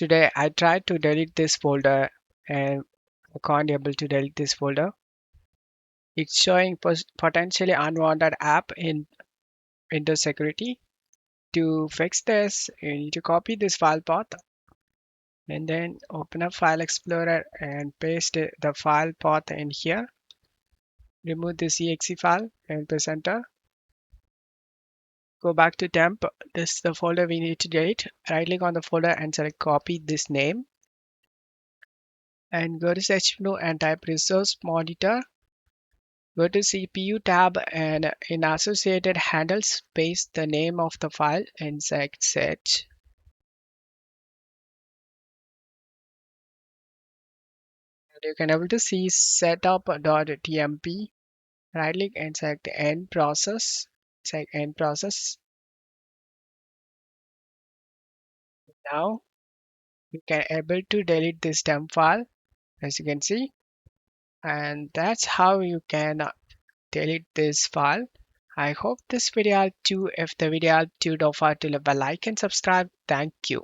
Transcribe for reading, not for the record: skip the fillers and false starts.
Today I tried to delete this folder and I can't able to delete this folder. It's showing potentially unwanted app in Windows security. To fix this, you need to copy this file path and then open up File Explorer and paste the file path in here. Remove this exe file and press enter. Go back to temp. This is the folder we need to delete. Right click on the folder and select copy this name. And go to search menu and type resource monitor. Go to CPU tab and in associated handles, paste the name of the file and select search. And you can able to see setup.tmp. Right click and select end process. Select end process. Now you can able to delete this temp file as you can see. And that's how you can delete this file. I hope this video helped you. If the video helped you, don't forget to leave a like and subscribe. Thank you.